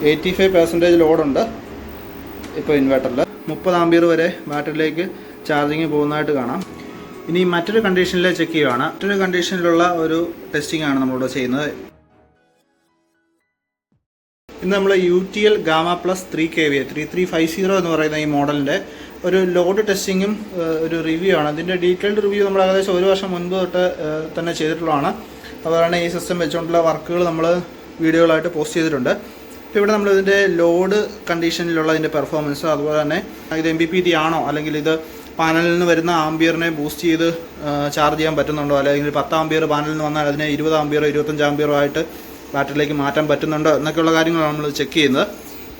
85% ലോഡുണ്ട് ഇപ്പോൾ ഇൻവെർട്ടറിൽ. 30 ആംപിയർ വരെ ബാറ്ററിയിലേക്ക് ചാർജിങ് പോകുന്നതായിട്ട് കാണാം. ഇനി മറ്റൊരു കണ്ടീഷനിൽ ചെക്ക് ചെയ്യുകയാണ്. മറ്റൊരു കണ്ടീഷനിലുള്ള ഒരു ടെസ്റ്റിംഗ് ആണ് നമ്മളിവിടെ ചെയ്യുന്നത്. ഇന്ന് നമ്മൾ UTL Gamma Plus 3 kVA 3350 എന്ന് പറയുന്ന ഈ മോഡലിൻ്റെ ഒരു ലോഡ് ടെസ്റ്റിങ്ങും ഒരു റിവ്യൂ ആണ്. അതിൻ്റെ ഡീറ്റെയിൽഡ് റിവ്യൂ നമ്മൾ ഏകദേശം 1 വർഷം മുൻപ് തൊട്ട് തന്നെ ചെയ്തിട്ടുള്ളതാണ്. അതുപോലെ ഈ സിസ്റ്റം വെച്ചുകൊണ്ടുള്ള വർക്കുകൾ നമ്മൾ വീഡിയോകളായിട്ട് പോസ്റ്റ് ചെയ്തിട്ടുണ്ട്. ഇപ്പോൾ ഇവിടെ നമ്മൾ ഇതിൻ്റെ ലോഡ് കണ്ടീഷനിലുള്ള ഇതിൻ്റെ പെർഫോമൻസ്, അതുപോലെ തന്നെ ഇത് MPPT ആണോ അല്ലെങ്കിൽ ഇത് പാനലിൽ നിന്ന് വരുന്ന ആംബിയറിനെ ബൂസ്റ്റ് ചെയ്ത് ചാർജ് ചെയ്യാൻ പറ്റുന്നുണ്ടോ, അല്ലെങ്കിൽ 10 ആംബിയർ പാനലിൽ നിന്ന് വന്നാൽ അതിനെ 20 ആംബിയറോ 25 ആംബിയറോ ആയിട്ട് ബാറ്ററിയിലേക്ക് മാറ്റാൻ പറ്റുന്നുണ്ടോ എന്നൊക്കെയുള്ള കാര്യങ്ങളാണ് നമ്മൾ ചെക്ക് ചെയ്യുന്നത്.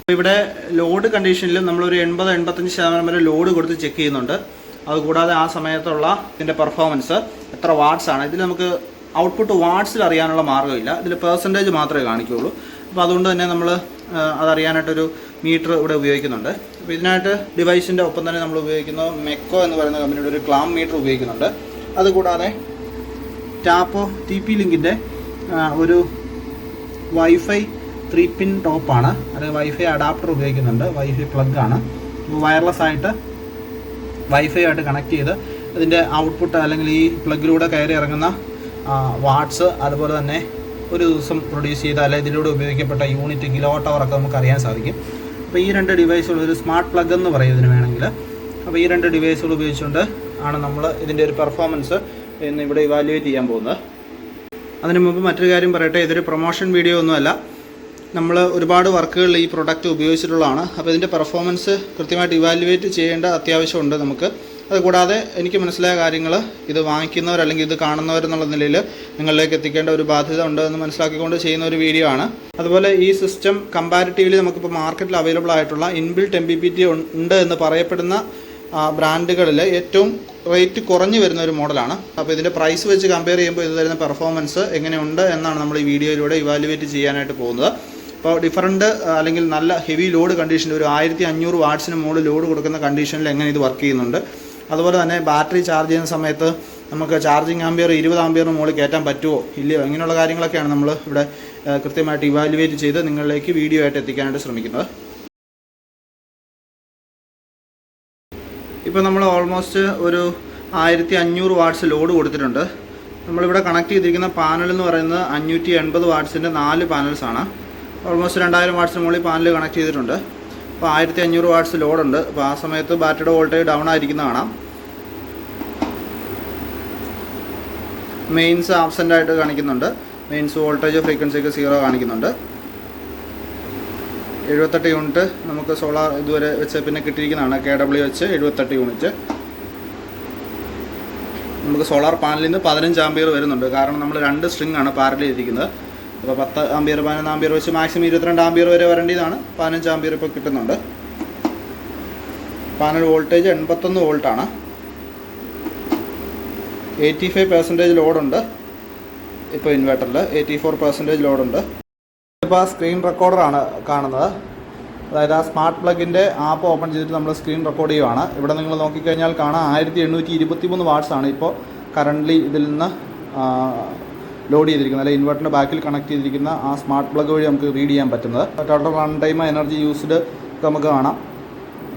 അപ്പോൾ ഇവിടെ ലോഡ് കണ്ടീഷനിൽ നമ്മളൊരു 80-85% വരെ ലോഡ് കൊടുത്ത് ചെക്ക് ചെയ്യുന്നുണ്ട്. അതുകൂടാതെ ആ സമയത്തുള്ള ഇതിൻ്റെ പെർഫോമൻസ് എത്ര വാട്ട്സ് ആണ്. ഇതിൽ നമുക്ക് ഔട്ട്പുട്ട് വാട്ട്സിൽ അറിയാനുള്ള മാർഗ്ഗമില്ല, ഇതിൽ പെർസെൻറ്റേജ് മാത്രമേ കാണിക്കുകയുള്ളൂ. അപ്പോൾ അതുകൊണ്ട് തന്നെ നമ്മൾ അതറിയാനായിട്ടൊരു മീറ്റർ ഇവിടെ ഉപയോഗിക്കുന്നുണ്ട്. അപ്പോൾ ഇതിനായിട്ട് ഡിവൈസിൻ്റെ ഒപ്പം തന്നെ നമ്മൾ ഉപയോഗിക്കുന്ന മെക്കോ എന്ന് പറയുന്ന കമ്പനിയുടെ ഒരു ക്ലാം മീറ്റർ ഉപയോഗിക്കുന്നുണ്ട്. അതുകൂടാതെ ടാപ്പോ TP ലിങ്കിൻ്റെ ഒരു വൈഫൈ 3-pin ടോപ്പാണ്, അത് വൈഫൈ അഡാപ്റ്റർ ഉപയോഗിക്കുന്നുണ്ട്. വൈഫൈ പ്ലഗ് ആണ്. വയർലെസ് ആയിട്ട് വൈഫൈ ആയിട്ട് കണക്ട് ചെയ്ത് അതിൻ്റെ ഔട്ട്പുട്ട് അല്ലെങ്കിൽ ഈ പ്ലഗിലൂടെ കയറി ഇറങ്ങുന്ന വാട്ട്സ്, അതുപോലെ തന്നെ ഒരു ദിവസം പ്രൊഡ്യൂസ് ചെയ്ത അല്ലെങ്കിൽ ഇതിലൂടെ ഉപയോഗിക്കപ്പെട്ട യൂണിറ്റ് കിലോവാട്ട് അവർ ഒക്കെ നമുക്ക് അറിയാൻ സാധിക്കും. അപ്പോൾ ഈ 2 ഡിവൈസുകൾ, ഒരു സ്മാർട്ട് പ്ലഗ് എന്ന് പറയും ഇതിന് വേണമെങ്കിൽ. അപ്പോൾ ഈ 2 ഡിവൈസുകൾ ഉപയോഗിച്ചുകൊണ്ട് ആണ് നമ്മൾ ഇതിൻ്റെ ഒരു പെർഫോമൻസ് ഇന്ന് ഇവിടെ ഇവാലുവേറ്റ് ചെയ്യാൻ പോകുന്നത്. അതിന് മുമ്പ് മറ്റൊരു കാര്യം പറയട്ടെ, ഇതൊരു പ്രൊമോഷൻ വീഡിയോ ഒന്നുമല്ല. നമ്മൾ ഒരുപാട് വർക്കുകളിൽ ഈ പ്രൊഡക്റ്റ് ഉപയോഗിച്ചിട്ടുള്ളതാണ്. അപ്പോൾ ഇതിൻ്റെ പെർഫോമൻസ് കൃത്യമായിട്ട് ഇവാലുവേറ്റ് ചെയ്യേണ്ട അത്യാവശ്യമുണ്ട് നമുക്ക്. അതുകൂടാതെ എനിക്ക് മനസ്സിലായ കാര്യങ്ങൾ ഇത് വാങ്ങിക്കുന്നവർ അല്ലെങ്കിൽ ഇത് കാണുന്നവരെന്നുള്ള നിലയിൽ നിങ്ങളിലേക്ക് എത്തിക്കേണ്ട ഒരു ബാധ്യത ഉണ്ട് എന്ന് മനസ്സിലാക്കിക്കൊണ്ട് ചെയ്യുന്ന ഒരു വീഡിയോ ആണ്. അതുപോലെ ഈ സിസ്റ്റം കമ്പാരിറ്റീവ്ലി നമുക്കിപ്പോൾ മാർക്കറ്റിൽ അവൈലബിൾ ആയിട്ടുള്ള ഇൻബിൽറ്റ് MPPT ഉണ്ട് എന്ന് പറയപ്പെടുന്ന ബ്രാൻഡുകളിൽ ഏറ്റവും റേറ്റ് കുറഞ്ഞു വരുന്ന ഒരു മോഡലാണ്. അപ്പോൾ ഇതിൻ്റെ പ്രൈസ് വെച്ച് കമ്പയർ ചെയ്യുമ്പോൾ ഇത് തരുന്ന പെർഫോമൻസ് എങ്ങനെയുണ്ട് എന്നാണ് നമ്മൾ ഈ വീഡിയോയിലൂടെ ഇവാലുവേറ്റ് ചെയ്യാനായിട്ട് പോകുന്നത്. അപ്പോൾ ഡിഫറൻറ്റ് അല്ലെങ്കിൽ നല്ല ഹെവി ലോഡ് കണ്ടീഷനിൽ ഒരു 1500 വാട്ട്സിന് മുകളിൽ ലോഡ് കൊടുക്കുന്ന കണ്ടീഷനിൽ എങ്ങനെ ഇത് വർക്ക് ചെയ്യുന്നുണ്ട്, അതുപോലെ തന്നെ ബാറ്ററി ചാർജ് ചെയ്യുന്ന സമയത്ത് നമുക്ക് ചാർജിങ് ആംബിയർ 20 ആംബിയറിന് മുകളിൽ കയറ്റാൻ പറ്റുമോ ഇല്ലയോ, ഇങ്ങനെയുള്ള കാര്യങ്ങളൊക്കെയാണ് നമ്മൾ ഇവിടെ കൃത്യമായിട്ട് ഇവാലുവേറ്റ് ചെയ്ത് നിങ്ങളിലേക്ക് വീഡിയോ ആയിട്ട് എത്തിക്കാനായിട്ട് ശ്രമിക്കുന്നത്. ഇപ്പോൾ നമ്മൾ ഓൾമോസ്റ്റ് ഒരു 1500 വാട്ട്സ് ലോഡ് കൊടുത്തിട്ടുണ്ട്. നമ്മളിവിടെ കണക്ട് ചെയ്തിരിക്കുന്ന പാനൽ എന്ന് പറയുന്നത് 580 വാട്ട്സിൻ്റെ 4 പാനൽസാണ്. ഓൾമോസ്റ്റ് 2000 വാട്ട്സിന് മുകളിൽ പാനൽ കണക്ട് ചെയ്തിട്ടുണ്ട്. അപ്പോൾ 1500 വാട്ട്സ് ലോഡുണ്ട്. അപ്പോൾ ആ സമയത്ത് ബാറ്ററിയുടെ വോൾട്ടേജ് ഡൗൺ ആയിരിക്കുന്ന കാണാം. മെയിൻസ് ആബ്സെൻ്റ് ആയിട്ട് കാണിക്കുന്നുണ്ട്. മെയിൻസ് വോൾട്ടേജ് ഫ്രീക്വൻസിക്ക് 0 കാണിക്കുന്നുണ്ട്. 78 യൂണിറ്റ് നമുക്ക് സോളാർ ഇതുവരെ വെച്ച് പിന്നെ കിട്ടിയിരിക്കുന്നതാണ്. KW വെച്ച് 78 യൂണിറ്റ് നമുക്ക് സോളാർ പാനലിൽ നിന്ന് 15 ആംബിയർ വരുന്നുണ്ട്. കാരണം നമ്മൾ 2 സ്ട്രിങ് ആണ് പാരലൽ ചെയ്തിരിക്കുന്നത്. അപ്പോൾ 10 ആംബിയർ 11 ആംബിയർ വെച്ച് മാക്സിമം 22 ആംബിയർ വരെ വരേണ്ടതാണ്. 15 ആംബിയർ ഇപ്പോൾ കിട്ടുന്നുണ്ട്. Panel voltage 81 വോൾട്ടാണ്. 85% ലോഡുണ്ട് ഇപ്പോൾ ഇൻവെർട്ടറിൽ. 84% ലോഡുണ്ട്. ഇപ്പോൾ ആ സ്ക്രീൻ റെക്കോർഡറാണ് കാണുന്നത്. അതായത് ആ സ്മാർട്ട് പ്ലഗിൻ്റെ ആപ്പ് ഓപ്പൺ ചെയ്തിട്ട് നമ്മൾ സ്ക്രീൻ റെക്കോർഡ് ചെയ്യുവാണ്. ഇവിടെ നിങ്ങൾ നോക്കിക്കഴിഞ്ഞാൽ കാണാം 1823 വാട്ട്സ് ആണ് ഇപ്പോൾ കറൻ്റ്ലി ഇതിൽ നിന്ന് ലോഡ് ചെയ്തിരിക്കുന്നത്. അല്ലെങ്കിൽ ഇൻവെർട്ടറിൻ്റെ ബാക്കിൽ കണക്ട് ചെയ്തിരിക്കുന്ന ആ സ്മാർട്ട് പ്ലഗ് വഴി നമുക്ക് റീഡ് ചെയ്യാൻ പറ്റുന്നത്. Total run time, energy used ഒക്കെ നമുക്ക് കാണാം.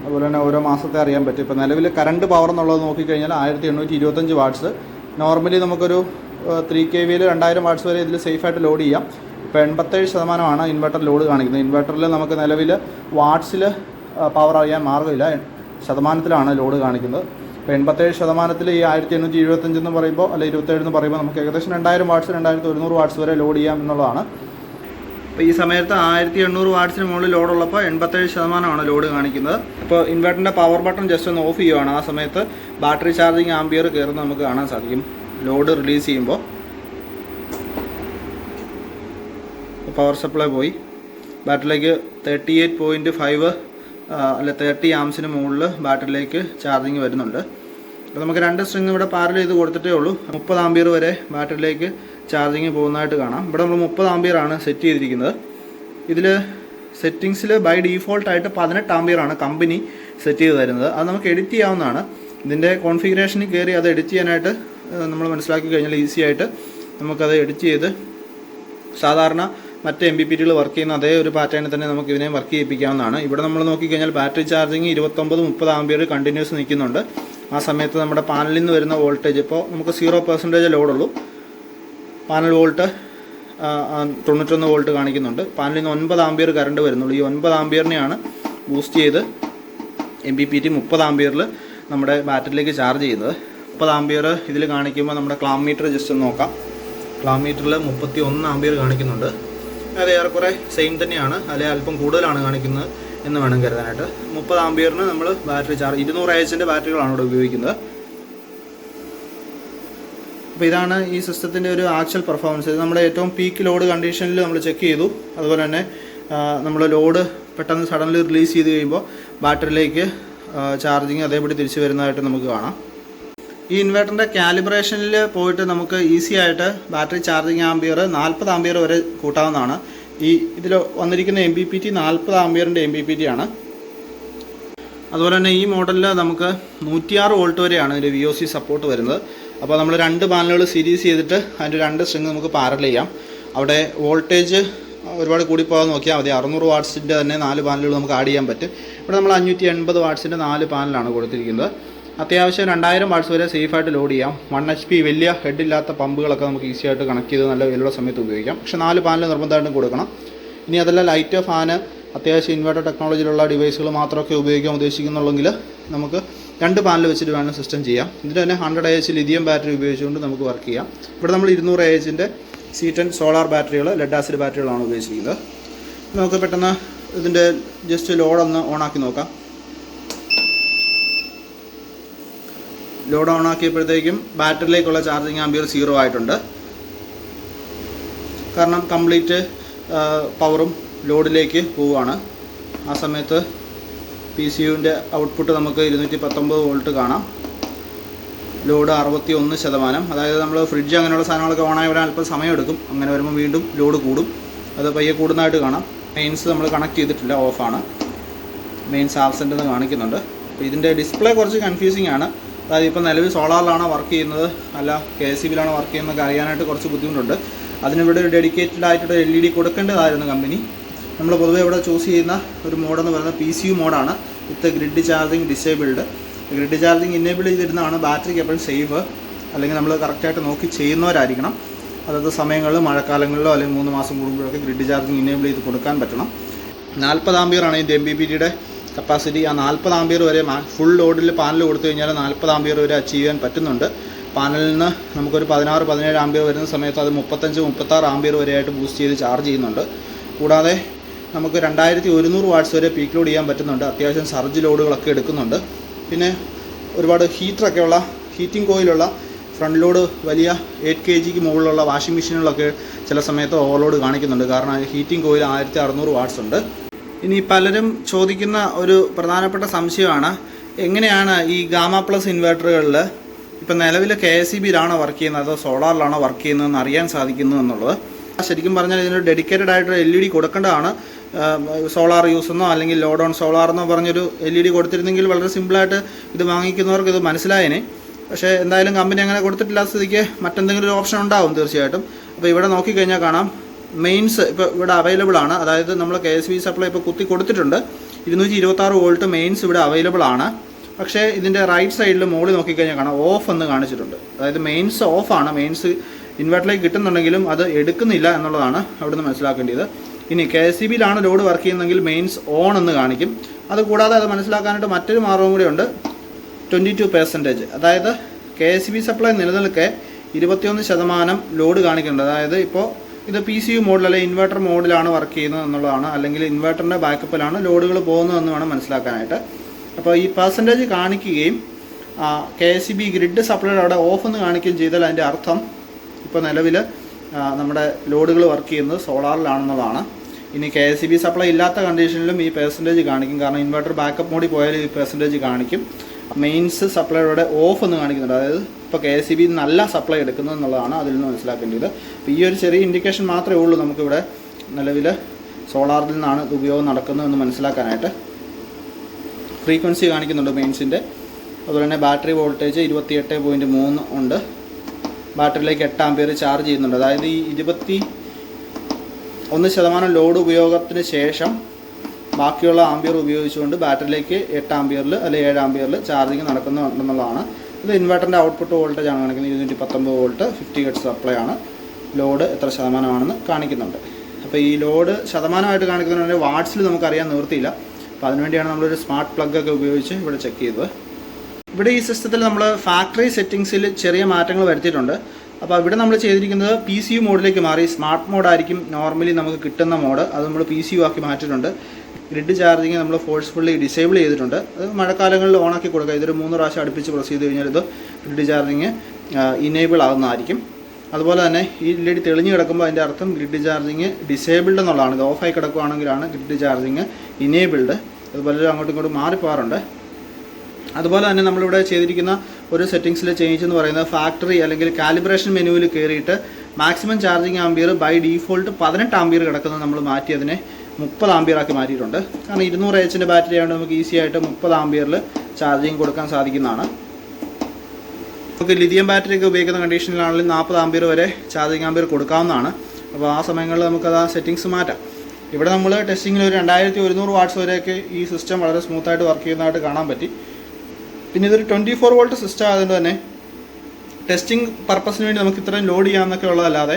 അതുപോലെ തന്നെ ഓരോ മാസത്തെ അറിയാൻ പറ്റും. ഇപ്പോൾ നിലവിൽ കറണ്ട് പവർ എന്നുള്ളത് നോക്കിക്കഴിഞ്ഞാൽ 1825 വാട്ട്സ്. നോർമലി നമുക്കൊരു 3 kVയിൽ 2000 വാട്ട്സ് വരെ ഇതിൽ സേഫായിട്ട് ലോഡ് ചെയ്യാം. ഇപ്പോൾ 87% ഇൻവെർട്ടർ ലോഡ് കാണിക്കുന്നത്. ഇൻവെർട്ടറിൽ നമുക്ക് നിലവിൽ വാട്ട്സിൽ പവർ അറിയാൻ മാർഗ്ഗമില്ല, ശതമാനത്തിലാണ് ലോഡ് കാണിക്കുന്നത്. ഇപ്പോൾ 87% ഈ 1875 എന്ന് പറയുമ്പോൾ അല്ലെങ്കിൽ 27 എന്ന് പറയുമ്പോൾ നമുക്ക് ഏകദേശം 2000 വാട്ട്സ് 2100 വാട്ട്സ് വരെ ലോഡ് ചെയ്യാം എന്നുള്ളതാണ്. അപ്പോൾ ഈ സമയത്ത് 1800 വാട്ട്സിന് മുകളിൽ ലോഡുള്ളപ്പോൾ 87% ലോഡ് കാണിക്കുന്നത്. ഇപ്പോൾ ഇൻവെർട്ടറിൻ്റെ പവർ ബട്ടൺ ജസ്റ്റ് ഒന്ന് ഓഫ് ചെയ്യുവാണ്. ആ സമയത്ത് ബാറ്ററി ചാർജിങ് ആംബിയർ കയറുന്ന നമുക്ക് കാണാൻ സാധിക്കും. ലോഡ് റിലീസ് ചെയ്യുമ്പോൾ പവർ സപ്ലൈ പോയി ബാറ്ററിയിലേക്ക് 38.5 അല്ല 30 ആംസിന് മുകളിൽ ബാറ്ററിയിലേക്ക് ചാർജിങ് വരുന്നുണ്ട്. അപ്പോൾ നമുക്ക് 2 സ്ട്രിങ് ഇവിടെ പാരലൽ ചെയ്ത് കൊടുത്തിട്ടേ ഉള്ളൂ. 30 ആംബിയർ വരെ ബാറ്ററിയിലേക്ക് ചാർജിങ് പോകുന്നതായിട്ട് കാണാം. ഇവിടെ നമ്മൾ 30 ആംബിയർ ആണ് സെറ്റ് ചെയ്തിരിക്കുന്നത്. ഇതിൽ സെറ്റിങ്സിൽ ബൈ ഡീഫോൾട്ടായിട്ട് 18 ആംബിയർ ആണ് കമ്പനി സെറ്റ് ചെയ്ത് തരുന്നത്. അത് നമുക്ക് എഡിറ്റ് ചെയ്യാവുന്നതാണ്. ഇതിൻ്റെ കോൺഫിഗറേഷനിൽ കയറി അത് എഡിറ്റ് ചെയ്യാനായിട്ട് നമ്മൾ മനസ്സിലാക്കി കഴിഞ്ഞാൽ ഈസി ആയിട്ട് നമുക്കത് എഡിറ്റ് ചെയ്ത് സാധാരണ മറ്റ് MPPT വർക്ക് ചെയ്യുന്ന അതേ ഒരു പാറ്റേണിൽ തന്നെ നമുക്ക് ഇതിനെ വർക്ക് ചെയ്യിപ്പിക്കാവുന്നതാണ്. ഇവിടെ നമ്മൾ നോക്കിക്കഴിഞ്ഞാൽ ബാറ്ററി ചാർജിങ് 29-30 ആംപിയർ കണ്ടിന്യൂസ് നിൽക്കുന്നുണ്ട്. ആ സമയത്ത് നമ്മുടെ പാനലിൽ നിന്ന് വരുന്ന വോൾട്ടേജ് ഇപ്പോൾ നമുക്ക് 0% ലോഡുള്ളൂ. പാനൽ വോൾട്ട് 91 വോൾട്ട് കാണിക്കുന്നുണ്ട്. പാനലിൽ നിന്ന് 9 ആംപിയർ കറണ്ട് വരുന്നുള്ളൂ. ഈ 9 ആംപിയറിനെയാണ് ബൂസ്റ്റ് ചെയ്ത് MPPT 30 ആംപിയറിൽ നമ്മുടെ ബാറ്ററിയിലേക്ക് ചാർജ് ചെയ്യുന്നത്. 30 ആംപിയർ ഇതിൽ കാണിക്കുമ്പോൾ നമ്മുടെ ക്ലാം മീറ്റർ ജസ്റ്റ് ഒന്ന് നോക്കാം. ക്ലാം മീറ്ററിൽ 31 ആംപിയർ കാണിക്കുന്നുണ്ട്. അത് ഏറെക്കുറെ സെയിം തന്നെയാണ്, അല്ലെങ്കിൽ അല്പം കൂടുതലാണ് കാണിക്കുന്നത് എന്ന് വേണം കരുതാനായിട്ട്. 30 ആംപിയറിന് നമ്മൾ ബാറ്ററി ചാർജ് 200 AH ബാറ്ററികളാണ് ഇവിടെ ഉപയോഗിക്കുന്നത്. അപ്പോൾ ഇതാണ് ഈ സിസ്റ്റത്തിൻ്റെ ഒരു ആക്ച്വൽ പെർഫോമൻസ്. ഇത് നമ്മുടെ ഏറ്റവും പീക്ക് ലോഡ് കണ്ടീഷനിൽ നമ്മൾ ചെക്ക് ചെയ്തു. അതുപോലെ തന്നെ നമ്മൾ ലോഡ് പെട്ടെന്ന് സഡൻലി റിലീസ് ചെയ്ത് കഴിയുമ്പോൾ ബാറ്ററിയിലേക്ക് ചാർജിങ് അതേപടി തിരിച്ചു വരുന്നതായിട്ട് നമുക്ക് കാണാം. ഈ ഇൻവെർട്ടറിൻ്റെ കാലിബ്രേഷനിൽ പോയിട്ട് നമുക്ക് ഈസി ആയിട്ട് ബാറ്ററി ചാർജിങ് ആംപിയർ 40 ആംപിയർ വരെ കൂട്ടാവുന്നതാണ്. ഇതിൽ വന്നിരിക്കുന്ന MPPT 40 ആംപിയറിൻ്റെ MPPT ആണ്. അതുപോലെ തന്നെ ഈ മോഡലിൽ നമുക്ക് 106 വോൾട്ട് വരെയാണ് ഇതിൻ്റെ VOC സപ്പോർട്ട് വരുന്നത്. അപ്പോൾ നമ്മൾ 2 പാനലുകൾ സീരീസ് ചെയ്തിട്ട് അതിൻ്റെ 2 സ്ട്രിങ് നമുക്ക് പാരലൽ ചെയ്യാം. അവിടെ വോൾട്ടേജ് ഒരുപാട് കൂടിപ്പോകാൻ നോക്കിയാൽ മതി. 600 വാട്ട്സിൻ്റെ തന്നെ 4 പാനലുകൾ നമുക്ക് ആഡ് ചെയ്യാൻ പറ്റും. ഇവിടെ നമ്മൾ 580 വാട്ട്സിൻ്റെ 4 പാനലാണ് കൊടുത്തിരിക്കുന്നത്. അത്യാവശ്യം 2000 വാട്ട്സ് വരെ സേഫായിട്ട് ലോഡ് ചെയ്യാം. 1 HP വലിയ ഹെഡില്ലാത്ത പമ്പുകളൊക്കെ നമുക്ക് ഈസി ആയിട്ട് കണക്ട് ചെയ്ത് നല്ല വെയിലുള്ള സമയത്ത് ഉപയോഗിക്കാം. പക്ഷേ 4 പാനൽ നിർബന്ധമായിട്ടും കൊടുക്കണം. ഇനി അതല്ല ലൈറ്റ് ഫാന് അത്യാവശ്യം ഇൻവെർട്ടർ ടെക്നോളജിയിലുള്ള ഡിവൈസുകൾ മാത്രമൊക്കെ ഉപയോഗിക്കാൻ ഉദ്ദേശിക്കുന്നുള്ളെങ്കിൽ നമുക്ക് 2 പാനൽ വെച്ചിട്ട് വേണം സിസ്റ്റം ചെയ്യാം. ഇതിന് തന്നെ 100 AH ലിഥിയം ബാറ്ററി ഉപയോഗിച്ചുകൊണ്ട് നമുക്ക് വർക്ക് ചെയ്യാം. ഇവിടെ നമ്മൾ 200 AH C10 സോളാർ ബാറ്ററികൾ, ലെഡ് ആസിഡ് ബാറ്ററികളാണ് ഉപയോഗിച്ചിരിക്കുന്നത്. നമുക്ക് പെട്ടെന്ന് ഇതിൻ്റെ ജസ്റ്റ് ലോഡൊന്ന് ഓണാക്കി നോക്കാം. ലോഡ് ഓൺ ആക്കിയപ്പോഴത്തേക്കും ബാറ്ററിയിലേക്കുള്ള ചാർജിങ് ആംപിയർ 0 ആയിട്ടുണ്ട്. കാരണം കംപ്ലീറ്റ് പവറും ലോഡിലേക്ക് പോവുകയാണ്. ആ സമയത്ത് PCUവിൻ്റെ ഔട്ട്പുട്ട് നമുക്ക് 219 വോൾട്ട് കാണാം. ലോഡ് 61%. അതായത് നമ്മൾ ഫ്രിഡ്ജ് അങ്ങനെയുള്ള സാധനങ്ങളൊക്കെ ഓണായി വരാൻ അല്പം സമയമെടുക്കും. അങ്ങനെ വരുമ്പോൾ വീണ്ടും ലോഡ് കൂടും. അത് പയ്യെ കൂടുന്നതായിട്ട് കാണാം. മെയിൻസ് നമ്മൾ കണക്ട് ചെയ്തിട്ടില്ല, ഓഫാണ്. മെയിൻസ് ആബ്സെൻ്റ് എന്ന് കാണിക്കുന്നുണ്ട്. അപ്പോൾ ഇതിൻ്റെ ഡിസ്പ്ലേ കുറച്ച് കൺഫ്യൂസിങ് ആണ്. അതായത് ഇപ്പോൾ നിലവിൽ സോളാറിലാണോ വർക്ക് ചെയ്യുന്നത് അല്ല KCBയിലാണോ വർക്ക് ചെയ്യുന്നതൊക്കെ അറിയാനായിട്ട് കുറച്ച് ബുദ്ധിമുട്ടുണ്ട്. അതിനിവിടെ ഒരു ഡെഡിക്കേറ്റഡ് ആയിട്ടൊരു LED കൊടുക്കേണ്ടതായിരുന്നു കമ്പനി. നമ്മൾ പൊതുവെ ഇവിടെ ചൂസ് ചെയ്യുന്ന ഒരു മോഡെന്ന് പറയുന്നത് PCU മോഡാണ്. With grid charging disabled. Grid charging enable ചെയ്തിരുന്നതാണ് ബാറ്ററിക്ക് എപ്പോഴും സേഫ്. അല്ലെങ്കിൽ നമ്മൾ കറക്റ്റായിട്ട് നോക്കി ചെയ്യുന്നവരായിരിക്കണം. അതായത് സമയങ്ങളിൽ മഴക്കാലങ്ങളിലോ അല്ലെങ്കിൽ 3 മാസം കൂടുമ്പോഴൊക്കെ ഗ്രിഡ് ചാർജിങ് ഇനേബിൾ ചെയ്ത് കൊടുക്കാൻ പറ്റണം. 40 ആംപിയറാണ് ഇതിൻ്റെ MPPTയുടെ കപ്പാസിറ്റി. ആ 40 ആംപിയർ വരെ ഫുൾ ലോഡിൽ പാനൽ കൊടുത്തു കഴിഞ്ഞാൽ 40 ആംപിയർ വരെ അച്ചീവ് ചെയ്യാൻ പറ്റുന്നുണ്ട്. പാനലിൽ നിന്ന് നമുക്കൊരു 16-17 ആംപിയർ വരുന്ന സമയത്ത് അത് 35-36 ആംപിയർ വരെയായിട്ട് ബൂസ്റ്റ് ചെയ്ത് ചാർജ് ചെയ്യുന്നുണ്ട്. കൂടാതെ നമുക്ക് 2100 വാട്ട്സ് വരെ പീക്ക് ലോഡ് ചെയ്യാൻ പറ്റുന്നുണ്ട്. അത്യാവശ്യം സർജ് ലോഡുകളൊക്കെ എടുക്കുന്നുണ്ട്. പിന്നെ ഒരുപാട് ഹീറ്ററൊക്കെയുള്ള ഹീറ്റിംഗ് കോയിലുള്ള ഫ്രണ്ട് ലോഡ് വലിയ 8 kgക്ക് മുകളിലുള്ള വാഷിംഗ് മെഷീനുകളൊക്കെ ചില സമയത്ത് ഓവർലോഡ് കാണിക്കുന്നുണ്ട്. കാരണം ഹീറ്റിംഗ് കോയിൽ 1600 വാട്ട്സ് ഉണ്ട്. ഇനി പലരും ചോദിക്കുന്ന ഒരു പ്രധാനപ്പെട്ട സംശയമാണ്, എങ്ങനെയാണ് ഈ ഗാമ പ്ലസ് ഇൻവെർട്ടറുകളിൽ ഇപ്പം നിലവിൽ KSEBയിലാണോ വർക്ക് ചെയ്യുന്നത് അതോ സോളാറിലാണോ വർക്ക് ചെയ്യുന്നതെന്ന് അറിയാൻ സാധിക്കുന്നു എന്നുള്ളത്. ശരിക്കും പറഞ്ഞാൽ ഇതിനൊരു ഡെഡിക്കേറ്റഡ് ആയിട്ടൊരു LED കൊടുക്കേണ്ടതാണ്. സോളാർ യൂസ് എന്നോ അല്ലെങ്കിൽ ലോഡ് ഓൺ സോളാർ എന്നോ പറഞ്ഞൊരു LED കൊടുത്തിരുന്നെങ്കിൽ വളരെ സിമ്പിളായിട്ട് ഇത് വാങ്ങിക്കുന്നവർക്ക് ഇത് മനസ്സിലായേനെ. പക്ഷേ എന്തായാലും കമ്പനി അങ്ങനെ കൊടുത്തിട്ടില്ലാത്ത സ്ഥിതിക്ക് മറ്റെന്തെങ്കിലും ഒരു ഓപ്ഷൻ ഉണ്ടാവും തീർച്ചയായിട്ടും. അപ്പോൾ ഇവിടെ നോക്കിക്കഴിഞ്ഞാൽ കാണാം മെയിൻസ് ഇപ്പോൾ ഇവിടെ അവൈലബിൾ ആണ്. അതായത് നമ്മൾ KSB സപ്ലൈ ഇപ്പോൾ കുത്തി കൊടുത്തിട്ടുണ്ട്. 226 വോൾട്ട് മെയിൻസ് ഇവിടെ അവൈലബിൾ ആണ്. പക്ഷേ ഇതിൻ്റെ റൈറ്റ് സൈഡിൽ മുകളിൽ നോക്കിക്കഴിഞ്ഞാൽ കാണാം ഓഫ് എന്ന് കാണിച്ചിട്ടുണ്ട്. അതായത് മെയിൻസ് ഓഫാണ്. മെയിൻസ് ഇൻവെർട്ടറിലേക്ക് കിട്ടുന്നുണ്ടെങ്കിലും അത് എടുക്കുന്നില്ല എന്നുള്ളതാണ് അവിടെ നിന്ന് മനസ്സിലാക്കേണ്ടത്. ഇനി KSEBയിലാണ് ലോഡ് വർക്ക് ചെയ്യുന്നതെങ്കിൽ മെയിൻസ് ഓൺ എന്ന് കാണിക്കും. അതുകൂടാതെ അത് മനസ്സിലാക്കാനായിട്ട് മറ്റൊരു മാർഗ്ഗം കൂടി ഉണ്ട്. 22%. അതായത് KSB സപ്ലൈ നിലനിൽക്കെ 21% ലോഡ് കാണിക്കുന്നുണ്ട്. അതായത് ഇപ്പോൾ ഇത് PCU മോഡിൽ അല്ലെങ്കിൽ ഇൻവെർട്ടർ മോഡിലാണ് വർക്ക് ചെയ്യുന്നത് എന്നുള്ളതാണ്. അല്ലെങ്കിൽ ഇൻവെർട്ടറിൻ്റെ ബാക്കപ്പിലാണ് ലോഡുകൾ പോകുന്നതെന്ന് വേണം മനസ്സിലാക്കാനായിട്ട്. അപ്പോൾ ഈ പെർസെൻറ്റേജ് കാണിക്കുകയും KSEB ഗ്രിഡ് സപ്ലൈയുടെ അവിടെ ഓഫ് എന്ന് കാണിക്കുകയും ചെയ്താൽ അതിൻ്റെ അർത്ഥം ഇപ്പോൾ നിലവിൽ നമ്മുടെ ലോഡുകൾ വർക്ക് ചെയ്യുന്നത് സോളാറിലാണെന്നുള്ളതാണ്. ഇനി KSEB സപ്ലൈ ഇല്ലാത്ത കണ്ടീഷനിലും ഈ പെർസെൻറ്റേജ് കാണിക്കും. കാരണം ഇൻവെർട്ടർ ബാക്കപ്പ് മോഡിൽ പോയാലും ഈ പെർസെൻറ്റേജ് കാണിക്കും. മെയിൻസ് സപ്ലൈയുടെ ഓഫ് എന്ന് കാണിക്കുന്നുണ്ട്. അതായത് ഇപ്പോൾ KSEB നല്ല സപ്ലൈ എടുക്കുന്നത് എന്നുള്ളതാണ് അതിൽ നിന്ന് മനസ്സിലാക്കേണ്ടത്. അപ്പോൾ ഈ ഒരു ചെറിയ ഇൻഡിക്കേഷൻ മാത്രമേ ഉള്ളൂ നമുക്കിവിടെ നിലവിൽ സോളാറിൽ നിന്നാണ് ഉപയോഗം നടക്കുന്നതെന്ന് മനസ്സിലാക്കാനായിട്ട്. ഫ്രീക്വൻസി കാണിക്കുന്നുണ്ട് മെയിൻസിൻ്റെ. അതുപോലെ തന്നെ ബാറ്ററി വോൾട്ടേജ് 28.3 ഉണ്ട്. ബാറ്ററിയിലേക്ക് 8 ആംപിയർ ചാർജ് ചെയ്യുന്നുണ്ട്. അതായത് ഈ 1% ലോഡ് ഉപയോഗത്തിന് ശേഷം ബാക്കിയുള്ള ആംബിയർ ഉപയോഗിച്ചുകൊണ്ട് ബാറ്ററിയിലേക്ക് 8 ആംബിയറിൽ അല്ലെങ്കിൽ 7 ആംബിയറിൽ ചാർജിങ് നടക്കുന്നുണ്ടെന്നുള്ളതാണ്. ഇത് ഇൻവെർട്ടറിൻ്റെ ഔട്ട്പുട്ട് വോൾട്ടേജ് ആണ് കാണിക്കുന്നത്. 219 വോൾട്ട് 50 ഹെർട്സ് സപ്ലൈ ആണ്. ലോഡ് എത്ര ശതമാനമാണെന്ന് കാണിക്കുന്നുണ്ട്. അപ്പോൾ ഈ ലോഡ് ശതമാനമായിട്ട് കാണിക്കുന്നതിന് വാട്ട്സിൽ നമുക്കറിയാൻ നിവൃത്തിയില്ല. അപ്പോൾ അതിനുവേണ്ടിയാണ് നമ്മളൊരു സ്മാർട്ട് പ്ലഗ് ഒക്കെ ഉപയോഗിച്ച് ഇവിടെ ചെക്ക് ചെയ്തത്. ഇവിടെ ഈ സിസ്റ്റത്തിൽ നമ്മൾ ഫാക്ടറി സെറ്റിങ്സിൽ ചെറിയ മാറ്റങ്ങൾ വരുത്തിയിട്ടുണ്ട്. അപ്പോൾ ഇവിടെ നമ്മൾ ചെയ്തിരിക്കുന്നത് PCU മോഡിലേക്ക് മാറി. സ്മാർട്ട് മോഡായിരിക്കും നോർമലി നമുക്ക് കിട്ടുന്ന മോഡ്. അത് നമ്മൾ PCU ആക്കി മാറ്റിയിട്ടുണ്ട്. ഗ്രിഡ് ചാർജിങ് നമ്മൾ ഫോഴ്സ്ഫുള്ളി ഡിസേബിൾ ചെയ്തിട്ടുണ്ട്. അത് മഴക്കാലങ്ങളിൽ ഓണാക്കി കൊടുക്കുക. ഇതൊരു 3 പ്രാവശ്യം അടുപ്പിച്ച് പ്രസ് ചെയ്ത് കഴിഞ്ഞാൽ ഇത് ഗ്രിഡ് ചാർജിങ് ഇനേബിൾ ആകുന്നതായിരിക്കും. അതുപോലെ തന്നെ ഈ LED തെളിഞ്ഞ് കിടക്കുമ്പോൾ അതിൻ്റെ അർത്ഥം ഗ്രിഡ് ചാർജിങ് ഡിസേബിൾഡ് എന്നുള്ളതാണ്. ഇത് ഓഫായി കിടക്കുകയാണെങ്കിലാണ് ഗ്രിഡ് ചാർജിങ് ഇനേബിൾഡ്. അത് പലരും അങ്ങോട്ടും ഇങ്ങോട്ടും മാറിപ്പോകാറുണ്ട്. അതുപോലെ തന്നെ നമ്മളിവിടെ ചെയ്തിരിക്കുന്ന ഒരു സെറ്റിങ്സിലെ ചേഞ്ച് എന്ന് പറയുന്നത് ഫാക്ടറി അല്ലെങ്കിൽ കാലിബ്രേഷൻ മെനുവിൽ കയറിയിട്ട് maximum charging ampere by default 18 ampere കിടക്കുന്നത് നമ്മൾ മാറ്റി അതിനെ 30 ആംബിയർ ആക്കി മാറ്റിയിട്ടുണ്ട്. കാരണം 200 എച്ചിൻ്റെ ബാറ്ററി ആയതുകൊണ്ട് നമുക്ക് ഈസി ആയിട്ട് 30 ആംബിയറിൽ ചാർജിങ് കൊടുക്കാൻ സാധിക്കുന്നതാണ്. നമുക്ക് ലിഥിയം ബാറ്ററി ഒക്കെ ഉപയോഗിക്കുന്ന കണ്ടീഷനിലാണെങ്കിലും 40 ആംബിയർ വരെ ചാർജിങ് ആംബിയർ കൊടുക്കാവുന്നതാണ്. അപ്പോൾ ആ സമയങ്ങളിൽ നമുക്കത് ആ സെറ്റിങ്സ് മാറ്റാം. ഇവിടെ നമ്മൾ ടെസ്റ്റിങ്ങിൽ ഒരു 2100 വാട്ട്സ് വരെയൊക്കെ ഈ സിസ്റ്റം വളരെ സ്മൂത്തായിട്ട് വർക്ക് ചെയ്യുന്നതായിട്ട് കാണാൻ പറ്റി. പിന്നെ ഇതൊരു 24 വോൾട്ട് സിസ്റ്റം ആയതുകൊണ്ട് തന്നെ ടെസ്റ്റിംഗ് പർപ്പസിന് വേണ്ടി നമുക്ക് ഇത്രയും ലോഡ് ചെയ്യാമെന്നൊക്കെ ഉള്ളതല്ലാതെ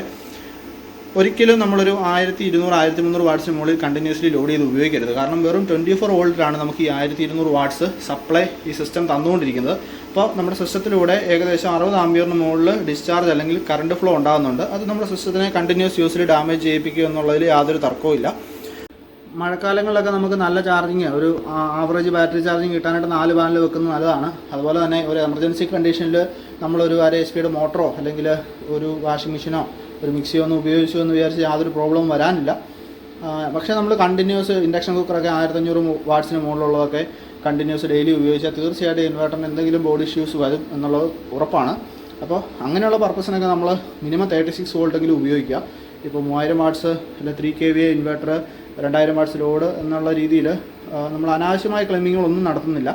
ഒരിക്കലും നമ്മളൊരു 1200 1300 വാട്ട്സിന് മുകളിൽ കണ്ടിന്യൂസ്ലി ലോഡ് ചെയ്ത് ഉപയോഗിക്കരുത്. കാരണം വെറും 24 വോൾട്ടിലാണ് നമുക്ക് ഈ 1200 വാട്ട്സ് സപ്ലൈ ഈ സിസ്റ്റം തന്നുകൊണ്ടിരിക്കുന്നത്. അപ്പോൾ നമ്മുടെ സിസ്റ്റത്തിലൂടെ ഏകദേശം 60 ആംബിയറിന് മുകളിൽ ഡിസ്ചാർജ് അല്ലെങ്കിൽ കറണ്ട് ഫ്ലോ ഉണ്ടാകുന്നുണ്ട്. അത് നമ്മുടെ സിസ്റ്റത്തിനെ കണ്ടിന്യൂസ് യൂസിൽ ഡാമേജ് ചെയ്യിപ്പിക്കുക എന്നുള്ളതിൽ യാതൊരു തർക്കവും ഇല്ല. മഴക്കാലങ്ങളിലൊക്കെ നമുക്ക് നല്ല ചാർജിങ്, ഒരു ആവറേജ് ബാറ്ററി ചാർജിങ് കിട്ടാനായിട്ട് 4 പാനൽ വെക്കുന്നത് നല്ലതാണ്. അതുപോലെ തന്നെ ഒരു എമർജൻസി കണ്ടീഷനിൽ നമ്മളൊരു 1/2 HP മോട്ടറോ അല്ലെങ്കിൽ ഒരു വാഷിംഗ് മെഷീനോ ഒരു മിക്സിയോ ഒന്നും ഉപയോഗിച്ചു എന്ന് വിചാരിച്ച് യാതൊരു പ്രോബ്ലവും വരാനില്ല. പക്ഷേ നമ്മൾ കണ്ടിന്യൂസ് ഇൻഡക്ഷൻ കുക്കറൊക്കെ 1500 വാട്ട്സിന് മുകളിലുള്ളതൊക്കെ കണ്ടിന്യൂസ് ഡെയിലി ഉപയോഗിച്ചാൽ തീർച്ചയായിട്ടും ഇൻവെർട്ടറിന് എന്തെങ്കിലും ബോഡി ഇഷ്യൂസ് വരും എന്നുള്ളത് ഉറപ്പാണ്. അപ്പോൾ അങ്ങനെയുള്ള പർപ്പസിനൊക്കെ നമ്മൾ മിനിമം 36 വോൾട്ടെങ്കിലും ഉപയോഗിക്കുക. ഇപ്പോൾ 3000 വാട്ട്സ് അല്ല 3 kVA ഇൻവെർട്ടർ 2000 വാട്ട്സ് ലോഡ് എന്നുള്ള രീതിയിൽ നമ്മൾ അനാവശ്യമായ ക്ലെയിമിങ്ങുകളൊന്നും നടത്തുന്നില്ല.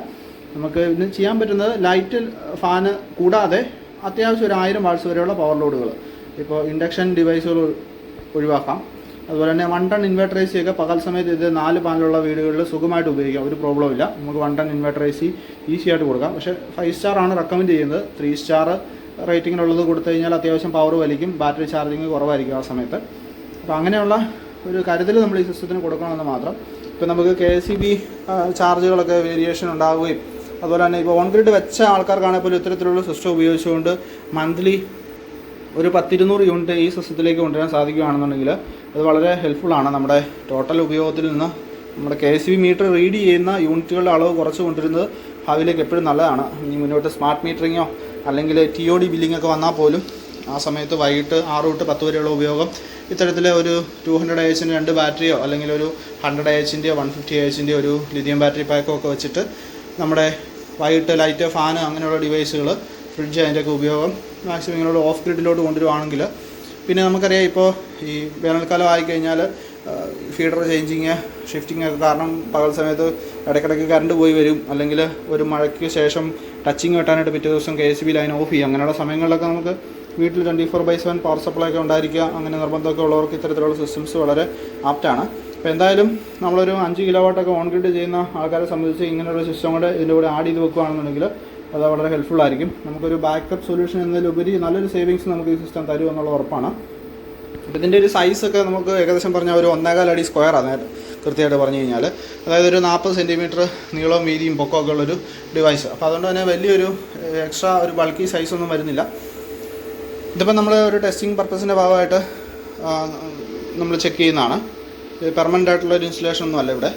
നമുക്ക് ഇന്ന് ചെയ്യാൻ പറ്റുന്നത് ലൈറ്റ് ഫാന് കൂടാതെ അത്യാവശ്യം ഒരു 1000 വാട്ട്സ് വരെയുള്ള പവർ ലോഡുകൾ, ഇപ്പോൾ ഇൻഡക്ഷൻ ഡിവൈസുകൾ ഒഴിവാക്കാം. അതുപോലെ തന്നെ 1 ടൺ ഇൻവെർട്ടർ AC ഒക്കെ പകൽ സമയത്ത് ഇത് 4 പാനലുള്ള വീടുകളിൽ സുഖമായിട്ട് ഉപയോഗിക്കാം, ഒരു പ്രോബ്ലം ഇല്ല. നമുക്ക് 1 ടൺ ഇൻവെർട്ടർ AC ഈസി ആയിട്ട് കൊടുക്കാം. പക്ഷേ 5 സ്റ്റാർ ആണ് റെക്കമെൻഡ് ചെയ്യുന്നത്. 3 സ്റ്റാർ റേറ്റിങ്ങിനുള്ളത് കൊടുത്തു കഴിഞ്ഞാൽ അത്യാവശ്യം പവർ വലിക്കും, ബാറ്ററി ചാർജിങ് കുറവായിരിക്കും ആ സമയത്ത്. അപ്പോൾ അങ്ങനെയുള്ള ഒരു കരുതൽ നമ്മൾ ഈ സിസ്റ്റത്തിന് കൊടുക്കണമെന്ന് മാത്രം. ഇപ്പോൾ നമുക്ക് KSEB ചാർജുകളൊക്കെ വേരിയേഷൻ ഉണ്ടാവുകയും അതുപോലെ തന്നെ ഇപ്പോൾ ഓൺ ഗ്രിഡ് വെച്ച ആൾക്കാർക്കാണെങ്കിൽ പോലും ഇത്തരത്തിലുള്ള സിസ്റ്റം ഉപയോഗിച്ചുകൊണ്ട് മന്ത്ലി ഒരു 10-200 യൂണിറ്റ് ഈ സിസ്റ്റത്തിലേക്ക് കൊണ്ടുവരാൻ സാധിക്കുകയാണെന്നുണ്ടെങ്കിൽ അത് വളരെ ഹെൽപ്ഫുള്ളാണ്. നമ്മുടെ ടോട്ടൽ ഉപയോഗത്തിൽ നിന്ന് നമ്മുടെ KSEB മീറ്റർ റീഡ് ചെയ്യുന്ന യൂണിറ്റുകളുടെ അളവ് കുറച്ച് കൊണ്ടുവരുന്നത് ഭാവിയിലേക്ക് എപ്പോഴും നല്ലതാണ്. ഇനി മുന്നോട്ട് സ്മാർട്ട് മീറ്ററിങ്ങോ അല്ലെങ്കിൽ TOD ബില്ലിംഗ് ഒക്കെ വന്നാൽ പോലും ആ സമയത്ത് വൈകിട്ട് 6 തൊട്ട് 10 വരെയുള്ള ഉപയോഗം ഇത്തരത്തിൽ ഒരു 200 AHൻ്റെ 2 ബാറ്ററിയോ അല്ലെങ്കിൽ ഒരു 100 AHൻ്റെയോ 150 AHൻ്റെ ഒരു ലിഥിയം ബാറ്ററി പാക്കോ ഒക്കെ വെച്ചിട്ട് നമ്മുടെ വൈകിട്ട് ലൈറ്റ് ഫാന് അങ്ങനെയുള്ള ഡിവൈസുകൾ ഫ്രിഡ്ജ് അതിൻ്റെയൊക്കെ ഉപയോഗം മാക്സിമം ഇങ്ങനെയുള്ള ഓഫ് ഗ്രിഡിലോട്ട് കൊണ്ടുവരുവാണെങ്കിൽ, പിന്നെ നമുക്കറിയാം ഇപ്പോൾ ഈ വേനൽക്കാലം ആയിക്കഴിഞ്ഞാൽ ഫീഡർ ചേഞ്ചിങ് ഷിഫ്റ്റിംഗ് ഒക്കെ കാരണം പകൽ സമയത്ത് ഇടയ്ക്കിടയ്ക്ക് കറണ്ട് പോയി വരും, അല്ലെങ്കിൽ ഒരു മഴയ്ക്ക് ശേഷം ടച്ചിങ് വെട്ടാനായിട്ട് പിറ്റേ ദിവസം KSEB ലൈൻ ഓഫ് ചെയ്യും. അങ്ങനെയുള്ള സമയങ്ങളിലൊക്കെ നമുക്ക് വീട്ടിൽ 24/7 പവർ സപ്ലൈ ഒക്കെ ഉണ്ടായിരിക്കുക, അങ്ങനെ നിർബന്ധമൊക്കെ ഉള്ളവർക്ക് ഇത്തരത്തിലുള്ള സിസ്റ്റംസ് വളരെ ആപ്റ്റാണ്. അപ്പോൾ എന്തായാലും നമ്മളൊരു 5 കിലോവാട്ടൊക്കെ ഓൺ ഗ്രിഡ് ചെയ്യുന്ന ആൾക്കാരെ സംബന്ധിച്ച് ഇങ്ങനെയുള്ള സിസ്റ്റം കൂടെ ഇതിൻ്റെ കൂടെ ആഡ് ചെയ്ത് വെക്കുകയാണെന്നുണ്ടെങ്കിൽ അത് വളരെ ഹെൽപ്ഫുള്ളായിരിക്കും. നമുക്കൊരു ബാക്കപ്പ് സൊല്യൂഷൻ എന്നതിലുപരി നല്ലൊരു സേവിങ്സ് നമുക്ക് ഈ സിസ്റ്റം തരും എന്നുള്ള ഉറപ്പാണ്. അപ്പോൾ ഇതിൻ്റെ ഒരു സൈസൊക്കെ നമുക്ക് ഏകദേശം പറഞ്ഞാൽ ഒരു 1.25 അടി സ്ക്വയറാണ് കൃത്യമായിട്ട് പറഞ്ഞു കഴിഞ്ഞാൽ. അതായത് ഒരു 40 സെൻറ്റിമീറ്റർ നീളവും വീതിയും പൊക്കമൊക്കെ ഉള്ളൊരു ഡിവൈസ്. അപ്പോൾ അതുകൊണ്ട് തന്നെ വലിയൊരു എക്സ്ട്രാ ഒരു ബൾക്കി സൈസൊന്നും വരുന്നില്ല. ഇതിപ്പോൾ നമ്മൾ ഒരു ടെസ്റ്റിംഗ് പർപ്പസിൻ്റെ ഭാഗമായിട്ട് നമ്മൾ ചെക്ക് ചെയ്യുന്നതാണ്. പെർമനൻ്റ് ആയിട്ടുള്ളൊരു ഇൻസ്റ്റലേഷൻ ഒന്നും അല്ല ഇവിടെ.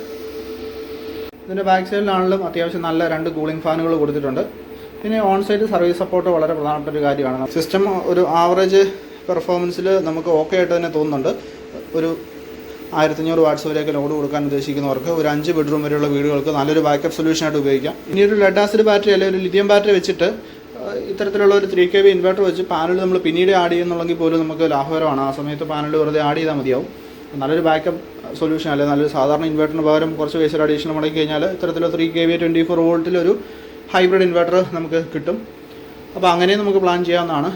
ഇതിൻ്റെ ബാക്ക് സൈഡിലാണെങ്കിലും അത്യാവശ്യം നല്ല 2 കൂളിംഗ് ഫാനുകൾ കൊടുത്തിട്ടുണ്ട്. പിന്നെ ഓൺ സൈറ്റ് സർവീസ് സപ്പോർട്ട് വളരെ പ്രധാനപ്പെട്ട ഒരു കാര്യമാണ്. സിസ്റ്റം ഒരു ആവറേജ് പെർഫോമൻസിൽ നമുക്ക് ഓക്കെ ആയിട്ട് തന്നെ തോന്നുന്നുണ്ട്. ഒരു 1500 വാട്ട്സ് വരെയൊക്കെ ലോഡ് കൊടുക്കാൻ ഉദ്ദേശിക്കുന്നവർക്ക് ഒരു 5 ബെഡ്റൂം വരെയുള്ള വീടുകൾക്ക് നല്ലൊരു ബാക്കപ്പ് സൊല്യൂഷനായിട്ട് ഉപയോഗിക്കാം. ഇനി ഒരു ലെഡ് ആസിഡ് ബാറ്ററി അല്ലെങ്കിൽ ഒരു ലിഥിയം ബാറ്ററി വെച്ചിട്ട് ഇത്തരത്തിലുള്ള ഒരു 3 kV ഇൻവെർട്ടർ വെച്ച് പാനൽ നമ്മൾ പിന്നീട് ആഡ് ചെയ്യുന്നുണ്ടെങ്കിൽ പോലും നമുക്ക് ലാഭകരമാണ്. ആ സമയത്ത് പാനൽ വെറുതെ ആഡ് ചെയ്താൽ മതിയാവും. നല്ലൊരു ബാക്കപ്പ് സൊല്യൂഷൻ അല്ലെങ്കിൽ നല്ലൊരു സാധാരണ ഇൻവെർട്ടറിന് പകരം കുറച്ച് പൈസ അഡീഷണൽ മുടക്കി കഴിഞ്ഞാൽ ഇത്തരത്തിലുള്ള 3 kV 24 വോൾട്ടിലൊരു ഹൈബ്രിഡ് ഇൻവെർട്ടർ നമുക്ക് കിട്ടും. അപ്പോൾ അങ്ങനെ നമുക്ക് പ്ലാൻ ചെയ്യാവുന്നതാണ്.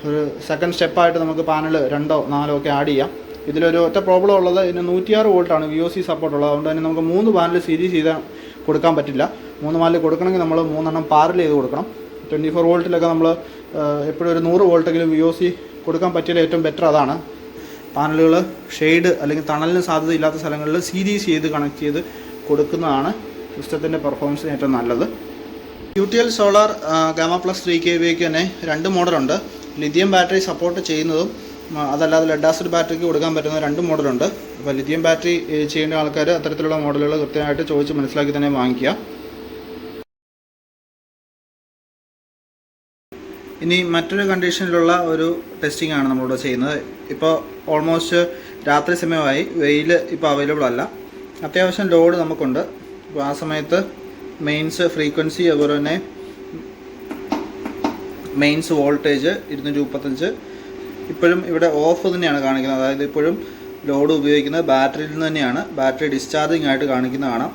ഒരു സെക്കൻഡ് സ്റ്റെപ്പായിട്ട് നമുക്ക് പാനൽ 2 or 4 ഒക്കെ ആഡ് ചെയ്യാം. ഇതിലൊരു ഒറ്റ പ്രോബ്ലം ഉള്ളത്, ഇതിന് 106 വോൾട്ടാണ് VOC സപ്പോർട്ട് ഉള്ളത്. അതുകൊണ്ട് തന്നെ നമുക്ക് 3 പാനൽ സീരീസ് ചെയ്താൽ കൊടുക്കാൻ പറ്റില്ല. 3 പാനൽ കൊടുക്കണമെങ്കിൽ നമ്മൾ 3 എണ്ണം പാരൽ ചെയ്ത് കൊടുക്കണം. 24 വോൾട്ടിലൊക്കെ നമ്മൾ എപ്പോഴും ഒരു 100 വോൾട്ടെങ്കിലും VOC കൊടുക്കാൻ പറ്റിയാൽ ഏറ്റവും ബെറ്റർ അതാണ്. പാനലുകൾ ഷെയ്ഡ് അല്ലെങ്കിൽ തണലിന് സാധ്യത ഇല്ലാത്ത സ്ഥലങ്ങളിൽ സീരീസ് ചെയ്ത് കണക്ട് ചെയ്ത് കൊടുക്കുന്നതാണ് സിസ്റ്റത്തിൻ്റെ പെർഫോമൻസിന് ഏറ്റവും നല്ലത്. UTL സോളാർ ഗാമ പ്ലസ് 3 kVക്ക് തന്നെ 2 മോഡലുണ്ട്. ലിഥിയം ബാറ്ററി സപ്പോർട്ട് ചെയ്യുന്നതും അതല്ലാതെ ലെഡ് ആസിഡ് ബാറ്ററിക്ക് കൊടുക്കാൻ പറ്റുന്ന 2 മോഡലുണ്ട്. അപ്പോൾ ലിഥിയം ബാറ്ററി ചെയ്യേണ്ട ആൾക്കാർ അത്തരത്തിലുള്ള മോഡലുകൾ കൃത്യമായിട്ട് ചോദിച്ച് മനസ്സിലാക്കി തന്നെ വാങ്ങിക്കുക. ഇനി മറ്റൊരു കണ്ടീഷനിലുള്ള ഒരു ടെസ്റ്റിംഗ് ആണ് നമ്മളിവിടെ ചെയ്യുന്നത്. ഇപ്പോൾ ഓൾമോസ്റ്റ് രാത്രി സമയമായി, വെയിൽ ഇപ്പോൾ അവൈലബിൾ അല്ല, അത്യാവശ്യം ലോഡ് നമുക്കുണ്ട്. അപ്പോൾ ആ സമയത്ത് മെയിൻസ് ഫ്രീക്വൻസി അതുപോലെ തന്നെ മെയിൻസ് വോൾട്ടേജ് 235 ഇപ്പോഴും ഇവിടെ ഓഫ് തന്നെയാണ് കാണിക്കുന്നത്. അതായത് ഇപ്പോഴും ലോഡ് ഉപയോഗിക്കുന്നത് ബാറ്ററിയിൽ നിന്ന് തന്നെയാണ്. ബാറ്ററി ഡിസ്ചാർജിങ് ആയിട്ട് കാണിക്കുന്ന കാണാം.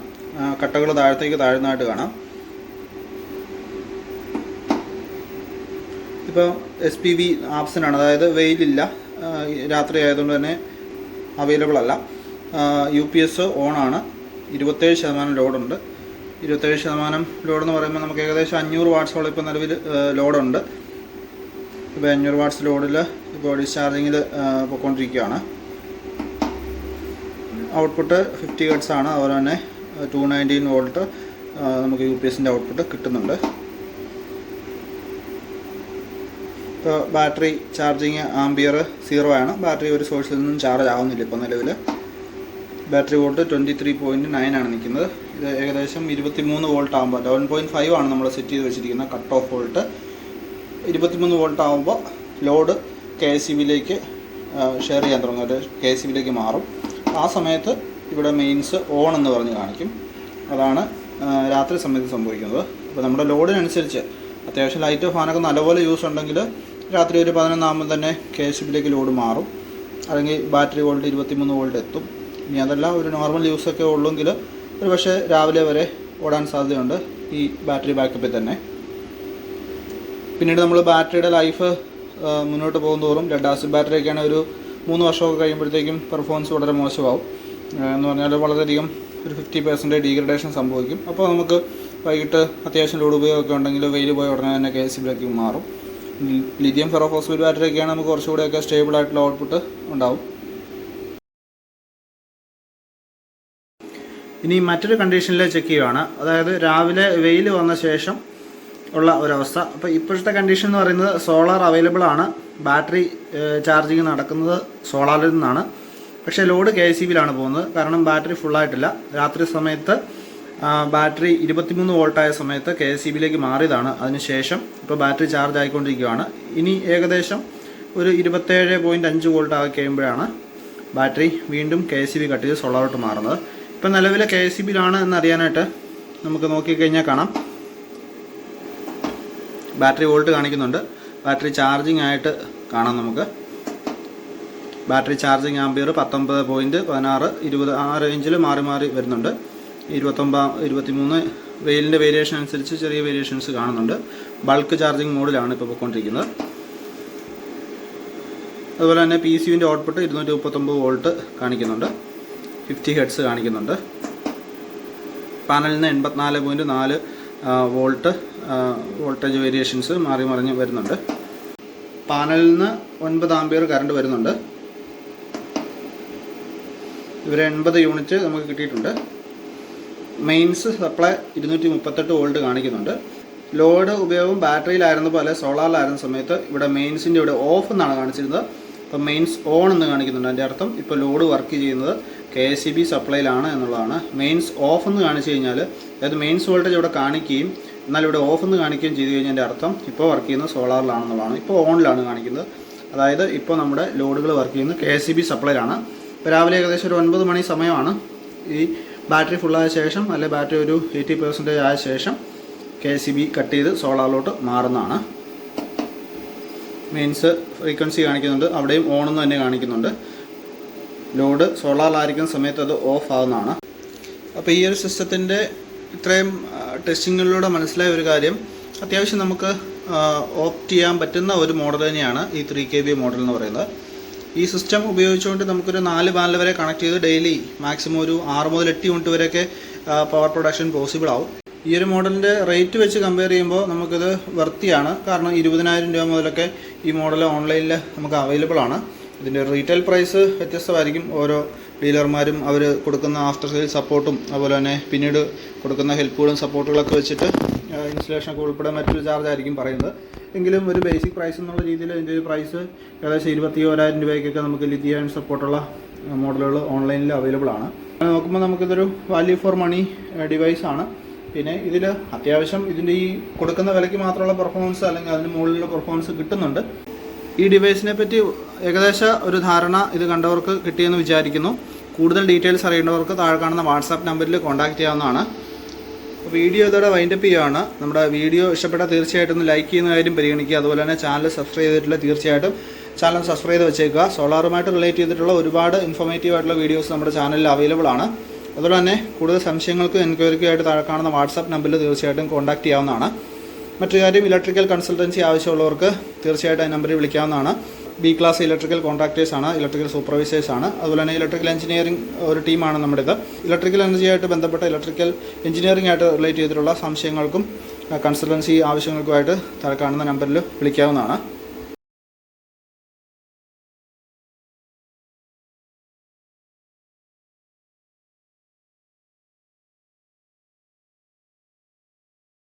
കട്ടകൾ താഴത്തേക്ക് താഴ്ന്നതായിട്ട് കാണാം. ഇപ്പോൾ SPV ആബ്സെൻ്റ് ആണ്, അതായത് വെയിലില്ല, രാത്രി ആയതുകൊണ്ട് തന്നെ അവൈലബിൾ അല്ല. UPS ഓൺ ആണ്. 27% ലോഡുണ്ട്. 27% ലോഡെന്ന് പറയുമ്പോൾ നമുക്ക് ഏകദേശം 500 വാട്ട്സോളം ഇപ്പോൾ നിലവിൽ ലോഡുണ്ട്. ഇപ്പോൾ 500 വാട്ട്സ് ലോഡിൽ ഇപ്പോൾ ഡിസ്ചാർജിങ്ങിൽ പോയിക്കൊണ്ടിരിക്കുകയാണ്. ഔട്ട്പുട്ട് 50 ഹെർട്സ് ആണ്. അതുപോലെ തന്നെ 219 വോൾട്ട് നമുക്ക് UPSൻ്റെ ഔട്ട്പുട്ട് കിട്ടുന്നുണ്ട്. ഇപ്പോൾ ബാറ്ററി ചാർജിങ് ആംബിയർ 0 ആണ്. ബാറ്ററി ഒരു സോഴ്സിൽ നിന്നും ചാർജ് ആവുന്നില്ല ഇപ്പോൾ നിലവിൽ. ബാറ്ററി വോൾട്ട് 23.9 ആണ് നിൽക്കുന്നത്. ഇത് ഏകദേശം 23 വോൾട്ട് ആകുമ്പോൾ 11.5 ആണ് നമ്മൾ സെറ്റ് ചെയ്ത് വെച്ചിരിക്കുന്നത് കട്ട് ഓഫ് വോൾട്ട്. 23 വോൾട്ട് ആകുമ്പോൾ ലോഡ് KSCBയിലേക്ക് ഷെയർ ചെയ്യാൻ തുടങ്ങും, അത് KSCBയിലേക്ക് മാറും. ആ സമയത്ത് ഇവിടെ മെയിൻസ് ഓൺ എന്ന് പറഞ്ഞ് കാണിക്കും. അതാണ് രാത്രി സമയത്ത് സംഭവിക്കുന്നത്. അപ്പോൾ നമ്മുടെ ലോഡിനനുസരിച്ച് അത്യാവശ്യം ലൈറ്റ് ഫാനൊക്കെ നല്ലപോലെ യൂസ് ഉണ്ടെങ്കിൽ രാത്രി ഒരു 11 ആകുമ്പോൾ തന്നെ KSCBയിലേക്ക് ലോഡ് മാറും. അല്ലെങ്കിൽ ബാറ്ററി വോൾട്ട് 23 വോൾട്ട് എത്തും. ഇനി അതല്ല ഒരു നോർമൽ യൂസൊക്കെ ഉള്ളെങ്കിൽ ഒരു പക്ഷേ രാവിലെ വരെ ഓടാൻ സാധ്യതയുണ്ട് ഈ ബാറ്ററി ബാക്കപ്പിൽ തന്നെ. പിന്നീട് നമ്മൾ ബാറ്ററിയുടെ ലൈഫ് മുന്നോട്ട് പോകും തോറും ലെഡ് ആസിഡ് ബാറ്ററിയൊക്കെയാണ് ഒരു 3 വർഷമൊക്കെ കഴിയുമ്പോഴത്തേക്കും പെർഫോമൻസ് വളരെ മോശമാവും. എന്ന് പറഞ്ഞാൽ വളരെയധികം ഒരു 50% ഡീഗ്രഡേഷൻ സംഭവിക്കും. അപ്പോൾ നമുക്ക് വൈകിട്ട് അത്യാവശ്യം ലോഡ് ഉപയോഗമൊക്കെ ഉണ്ടെങ്കിൽ വെയിൽ പോയ ഉടനെ തന്നെ KSCBയിലേക്ക് മാറും. ലിഥിയം ഫെറോഫോസ്ഫേറ്റ് ബാറ്ററിയൊക്കെയാണ് നമുക്ക് കുറച്ചുകൂടെയൊക്കെ സ്റ്റേബിൾ ആയിട്ടുള്ള ഔട്ട്പുട്ട് ഉണ്ടാവും. ഇനി മറ്റൊരു കണ്ടീഷനിൽ ചെക്ക് ചെയ്യുകയാണ്, അതായത് രാവിലെ വെയിൽ വന്ന ശേഷം ഉള്ള ഒരവസ്ഥ. അപ്പോൾ ഇപ്പോഴത്തെ കണ്ടീഷൻ എന്ന് പറയുന്നത് സോളാർ അവൈലബിൾ ആണ്. ബാറ്ററി ചാർജിങ് നടക്കുന്നത് സോളാറിൽ നിന്നാണ്. പക്ഷേ ലോഡ് KSCBയിലാണ് പോകുന്നത്. കാരണം ബാറ്ററി ഫുള്ളായിട്ടില്ല. രാത്രി സമയത്ത് ബാറ്ററി 23 വോൾട്ടായ സമയത്ത് KSCBയിലേക്ക് മാറിയതാണ്. അതിനുശേഷം ഇപ്പോൾ ബാറ്ററി ചാർജ് ആയിക്കൊണ്ടിരിക്കുകയാണ്. ഇനി ഏകദേശം ഒരു 27.5 വോൾട്ട് ആക്കി കഴിയുമ്പോഴാണ് ബാറ്ററി വീണ്ടും KSCB കട്ട് ചെയ്ത് സോളാറോട്ട് മാറുന്നത്. ഇപ്പം നിലവിലെ KSCBയിലാണ് എന്നറിയാനായിട്ട് നമുക്ക് നോക്കിക്കഴിഞ്ഞാൽ കാണാം, ബാറ്ററി വോൾട്ട് കാണിക്കുന്നുണ്ട്. ബാറ്ററി ചാർജിങ് ആയിട്ട് കാണാം നമുക്ക്. ബാറ്ററി ചാർജിങ് ആംബിയർ 19.16, 20 ആ റേഞ്ചിൽ മാറി മാറി വരുന്നുണ്ട്. 29, 23 വെയിലിൻ്റെ വേരിയേഷൻ അനുസരിച്ച് ചെറിയ വേരിയേഷൻസ് കാണുന്നുണ്ട്. ബൾക്ക് ചാർജിങ് മോഡിലാണ് ഇപ്പോൾ പോയിക്കൊണ്ടിരിക്കുന്നത്. അതുപോലെ തന്നെ PCUവിൻ്റെ ഔട്ട്പുട്ട് 239 വോൾട്ട് കാണിക്കുന്നുണ്ട്. 50 ഹെർട്സ് കാണിക്കുന്നുണ്ട്. പാനലിൽ നിന്ന് 84.4 വോൾട്ട് വോൾട്ടേജ് വേരിയേഷൻസ് മാറി മറിഞ്ഞ് വരുന്നുണ്ട്. പാനലിൽ നിന്ന് 9 ആംപിയർ കറണ്ട് വരുന്നുണ്ട്. ഇവർ 80 യൂണിറ്റ് നമുക്ക് കിട്ടിയിട്ടുണ്ട്. മെയിൻസ് സപ്ലൈ 238 വോൾട്ട് കാണിക്കുന്നുണ്ട്. ലോഡ് ഉപയോഗം ബാറ്ററിയിലായിരുന്ന പോലെ സോളാറിലായിരുന്ന സമയത്ത് ഇവിടെ മെയിൻസിൻ്റെ ഇവിടെ ഓഫ് എന്നാണ് കാണിച്ചിരുന്നത്. അപ്പോൾ മെയിൻസ് ഓൺ എന്ന് കാണിക്കുന്നുണ്ട്. അതിൻ്റെ അർത്ഥം ഇപ്പോൾ ലോഡ് വർക്ക് ചെയ്യുന്നത് KSCB സപ്ലൈയിലാണ് എന്നുള്ളതാണ്. മെയിൻസ് ഓഫ് എന്ന് കാണിച്ചു കഴിഞ്ഞാൽ, അതായത് മെയിൻസ് വോൾട്ടേജ് ഇവിടെ കാണിക്കുകയും എന്നാൽ ഇവിടെ ഓഫ് എന്ന് കാണിക്കുകയും ചെയ്തു കഴിഞ്ഞാൽ എൻ്റെ അർത്ഥം ഇപ്പോൾ വർക്ക് ചെയ്യുന്നത് സോളാറിലാണെന്നുള്ളതാണ്. ഇപ്പോൾ ഓണിലാണ് കാണിക്കുന്നത്. അതായത് ഇപ്പോൾ നമ്മുടെ ലോഡുകൾ വർക്ക് ചെയ്യുന്നത് KSCB സപ്ലൈയിലാണ്. ഇപ്പോൾ രാവിലെ ഏകദേശം ഒരു 9 മണി സമയമാണ്. ഈ ബാറ്ററി ഫുള്ളായ ശേഷം അല്ലെങ്കിൽ ബാറ്ററി ഒരു 80% ആയ ശേഷം KSCB കട്ട് ചെയ്ത് സോളാറിലോട്ട് മാറുന്നതാണ്. മെയിൻസ് ഫ്രീക്വൻസി കാണിക്കുന്നുണ്ട്. അവിടെയും ഓണെന്ന് തന്നെ കാണിക്കുന്നുണ്ട്. ലോഡ് സോളാറിലായിരിക്കുന്ന സമയത്ത് അത് ഓഫ് ആകുന്നതാണ്. അപ്പോൾ ഈ ഒരു സിസ്റ്റത്തിൻ്റെ ഇത്രയും ടെസ്റ്റിങ്ങുകളിലൂടെ മനസ്സിലായ ഒരു കാര്യം, അത്യാവശ്യം നമുക്ക് ഓപ്റ്റ് ചെയ്യാൻ പറ്റുന്ന ഒരു മോഡൽ തന്നെയാണ് ഈ 3 kVA മോഡൽ എന്ന് പറയുന്നത്. ഈ സിസ്റ്റം ഉപയോഗിച്ചുകൊണ്ട് നമുക്കൊരു 4 പാനൽ വരെ കണക്ട് ചെയ്ത് ഡെയിലി മാക്സിമം ഒരു 6 മുതൽ 8 യൂണിറ്റ് വരെയൊക്കെ പവർ പ്രൊഡക്ഷൻ പോസിബിൾ ആവും. ഈ ഒരു മോഡലിൻ്റെ റേറ്റ് വെച്ച് കമ്പയർ ചെയ്യുമ്പോൾ നമുക്കിത് വർത്തിയാണ്. കാരണം 20,000 രൂപ മുതലൊക്കെ ഈ മോഡൽ ഓൺലൈനിൽ നമുക്ക് അവൈലബിൾ ആണ്. ഇതിൻ്റെ റീറ്റെയിൽ പ്രൈസ് വ്യത്യസ്തമായിരിക്കും. ഓരോ ഡീലർമാരും അവർ കൊടുക്കുന്ന ആഫ്റ്റർ സെയിൽ സപ്പോർട്ടും അതുപോലെ തന്നെ പിന്നീട് കൊടുക്കുന്ന ഹെൽപ്പുകളും സപ്പോർട്ടുകളൊക്കെ വെച്ചിട്ട് ഇൻസ്റ്റലേഷനൊക്കെ ഉൾപ്പെടെ മറ്റൊരു ചാർജ് ആയിരിക്കും പറയുന്നത്. എങ്കിലും ഒരു ബേസിക് പ്രൈസ് എന്നുള്ള രീതിയിൽ ഇതിൻ്റെ ഒരു പ്രൈസ് ഏകദേശം 21,000 രൂപയ്ക്കൊക്കെ നമുക്ക് ലിഥിയം അയൺ സപ്പോർട്ടുള്ള മോഡലുകൾ ഓൺലൈനിൽ അവൈലബിൾ ആണ്. നോക്കുമ്പോൾ നമുക്കിതൊരു വാല്യൂ ഫോർ മണി ഡിവൈസാണ്. പിന്നെ ഇതിൽ അത്യാവശ്യം ഇതിൻ്റെ ഈ കൊടുക്കുന്ന വിലയ്ക്ക് മാത്രമുള്ള പെർഫോമൻസ് അല്ലെങ്കിൽ അതിന് മുകളിലുള്ള പെർഫോമൻസ് കിട്ടുന്നുണ്ട്. ഈ ഡിവൈസിനെ പറ്റി ഏകദേശ ഒരു ധാരണ ഇത് കണ്ടവർക്ക് കിട്ടിയെന്ന് വിചാരിക്കുന്നു. കൂടുതൽ ഡീറ്റെയിൽസ് അറിയേണ്ടവർക്ക് താഴെ കാണുന്ന വാട്സാപ്പ് നമ്പറിൽ കോൺടാക്റ്റ് ചെയ്യാവുന്നതാണ്. വീഡിയോ ഇതോടെ വൈൻഡപ്പ് ചെയ്യുകയാണ്. നമ്മുടെ വീഡിയോ ഇഷ്ടപ്പെട്ടാൽ തീർച്ചയായിട്ടും ഒന്ന് ലൈക്ക് ചെയ്യുന്ന കാര്യം പരിഗണിക്കുക. അതുപോലെ തന്നെ ചാനൽ സബ്സ്ക്രൈബ് ചെയ്തിട്ടില്ല തീർച്ചയായിട്ടും ചാനൽ സബ്സ്ക്രൈബ് ചെയ്ത് വെച്ചേക്കുക. സോളാറുമായിട്ട് റിലേറ്റ് ചെയ്തിട്ടുള്ള ഒരുപാട് ഇൻഫോർമേറ്റീവ് ആയിട്ടുള്ള വീഡിയോസ് നമ്മുടെ ചാനലിൽ അവൈലബിൾ ആണ്. അതുപോലെ തന്നെ കൂടുതൽ സംശയങ്ങൾക്കും എൻക്വയറിക്കുമായിട്ട് താഴെ കാണുന്ന വാട്സാപ്പ് നമ്പറിൽ തീർച്ചയായിട്ടും കോൺടാക്റ്റ് ചെയ്യാവുന്നതാണ്. മറ്റൊരു കാര്യം, ഇലക്ട്രിക്കൽ കൺസൾട്ടൻസി ആവശ്യമുള്ളവർക്ക് തീർച്ചയായിട്ടും ആ നമ്പറിൽ വിളിക്കാവുന്നതാണ്. ബി ക്ലാസ് ഇലക്ട്രിക്കൽ കോൺട്രാക്ടേഴ്സാണ്, ഇലക്ട്രിക്കൽ സൂപ്പർവൈസേഴ്സാണ്. അതുപോലെ തന്നെ ഇലക്ട്രിക്കൽ എഞ്ചിനീയറിംഗ് ഒരു ടീമാണ് നമ്മുടേത്. ഇലക്ട്രിക്കൽ എനർജിയായിട്ട് ബന്ധപ്പെട്ട ഇലക്ട്രിക്കൽ എഞ്ചിനീയറിംഗ് ആയിട്ട് റിലേറ്റ് ചെയ്തിട്ടുള്ള സംശയങ്ങൾക്കും കൺസൾട്ടൻസി ആവശ്യങ്ങൾക്കുമായിട്ട് താഴെ കാണുന്ന നമ്പറിൽ വിളിക്കാവുന്നതാണ്.